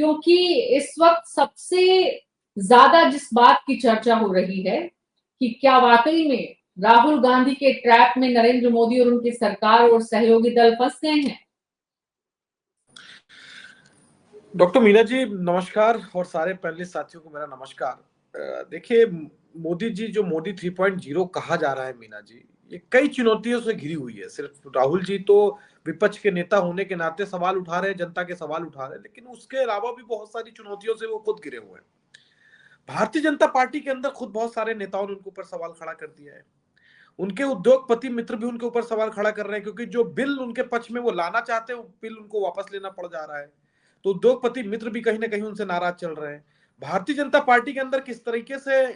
क्योंकि इस वक्त सबसे ज्यादा जिस बात की चर्चा हो रही है कि क्या वाकई में राहुल गांधी के ट्रैप में नरेंद्र मोदी और उनकी सरकार और सहयोगी दल फंस गए हैं। डॉक्टर मीना जी नमस्कार, और सारे पैनलिस्ट साथियों को मेरा नमस्कार। देखिए, मोदी जी जो मोदी 3.0 कहा जा रहा है मीना जी, ये कई चुनौतियों से घिरी हुई है। सिर्फ राहुल जी तो विपक्ष के नेता होने के नाते सवाल उठा रहे हैं, जनता के सवाल उठा रहे हैं, लेकिन उसके अलावा भी बहुत सारी चुनौतियों से वो खुद घिरे हुए हैं। भारतीय जनता पार्टी के अंदर खुद बहुत सारे नेताओं ने उनके ऊपर सवाल खड़ा कर दिया है। उनके उद्योगपति मित्र भी उनके ऊपर सवाल खड़ा कर रहे हैं, क्योंकि जो बिल उनके पक्ष में वो लाना चाहते हैं, वो बिल उनको वापस लेना पड़ जा रहा है। तो उद्योगपति मित्र भी कहीं ना कहीं उनसे नाराज चल रहे हैं। भारतीय जनता पार्टी के अंदर किस तरीके से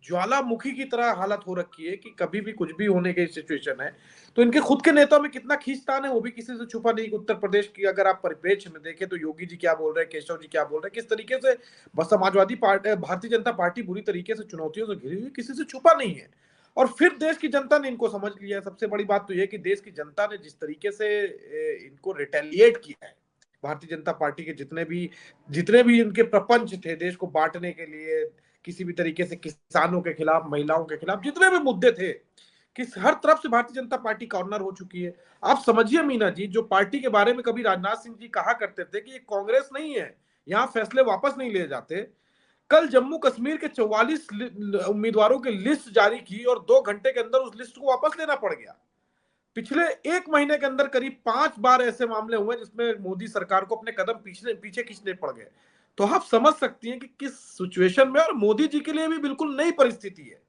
ज्वालामुखी की तरह हालत हो रखी है कि कभी भी कुछ भी होने की सिचुएशन है। तो इनके खुद के नेताओं में कितना खींचतान है वो भी किसी से छुपा नहीं। उत्तर प्रदेश की अगर आप परिप्रेक्ष्य में देखें तो योगी जी क्या बोल रहे हैं, केशव जी क्या बोल रहे हैं, किस तरीके से बस समाजवादी पार्टी, भारतीय जनता पार्टी बुरी तरीके से चुनौतियों से घिरी हुई, किसी से छुपा नहीं है। और फिर देश की जनता ने इनको समझ लिया है। सबसे बड़ी बात तो यह कि देश की जनता ने जिस तरीके से इनको रिटेलिएट किया है, भारतीय जनता पार्टी के जितने भी इनके प्रपंच थे देश को बांटने के लिए, किसी भी तरीके से किसानों के खिलाफ, महिलाओं के खिलाफ, जितने भी मुद्दे थे, किस हर तरफ से भारतीय जनता पार्टी कॉर्नर हो चुकी है। आप समझिए मीना जी, जो पार्टी के बारे में कभी राजनाथ सिंह जी कहा करते थे कि ये कांग्रेस नहीं है, यहाँ फैसले वापस नहीं लिए जाते, कल जम्मू कश्मीर के 44 उम्मीदवारों की लिस्ट जारी की और 2 घंटे के अंदर उस लिस्ट को वापस लेना पड़ गया। पिछले 1 महीने के अंदर करीब 5 बार ऐसे मामले हुए जिसमें मोदी सरकार को अपने कदम पीछे खींचने पड़ गए। तो आप समझ सकती हैं कि किस सिचुएशन में, और मोदी जी के लिए भी बिल्कुल नई परिस्थिति है।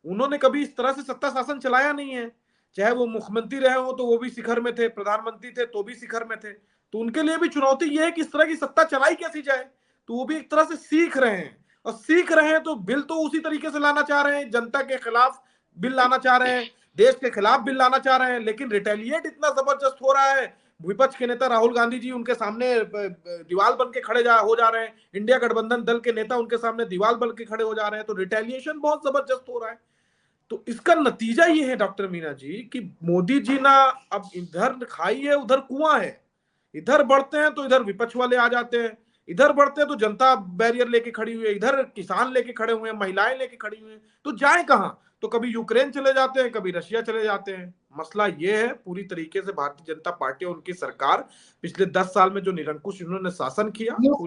उन्होंने कभी इस तरह से सत्ता शासन चलाया नहीं है। चाहे वो मुख्यमंत्री रहे हो तो वो भी शिखर में थे, प्रधानमंत्री थे तो भी शिखर में थे। तो उनके लिए भी चुनौती ये है कि इस तरह की सत्ता चलाई कैसी जाए। तो वो भी एक तरह से सीख रहे हैं, और सीख रहे हैं तो बिल तो उसी तरीके से लाना चाह रहे हैं, जनता के खिलाफ बिल लाना चाह रहे हैं, देश के खिलाफ बिल लाना चाह रहे हैं, लेकिन रिटेलिएट इतना जबरदस्त हो रहा है। विपक्ष के नेता राहुल गांधी जी उनके सामने दीवार बन के हो जा रहे हैं। इंडिया गठबंधन दल के नेता उनके सामने दीवार बन के खड़े हो जा रहे हैं। तो रिटेलिएशन बहुत जबरदस्त हो रहा है। तो इसका नतीजा ये है डॉक्टर मीना जी कि मोदी जी ना अब इधर खाई है उधर कुआं है। इधर बढ़ते हैं तो इधर विपक्ष वाले आ जाते हैं, इधर बढ़ते हैं तो जनता बैरियर लेके खड़ी हुई है, इधर किसान लेके खड़े हुए हैं, महिलाएं लेके खड़ी हुई हैं। तो जाए कहां? तो कभी यूक्रेन चले जाते हैं, कभी रशिया चले जाते हैं। मसला ये है पूरी तरीके से भारतीय जनता पार्टी और उनकी सरकार पिछले 10 साल में जो निरंकुश इन्होंने शासन किया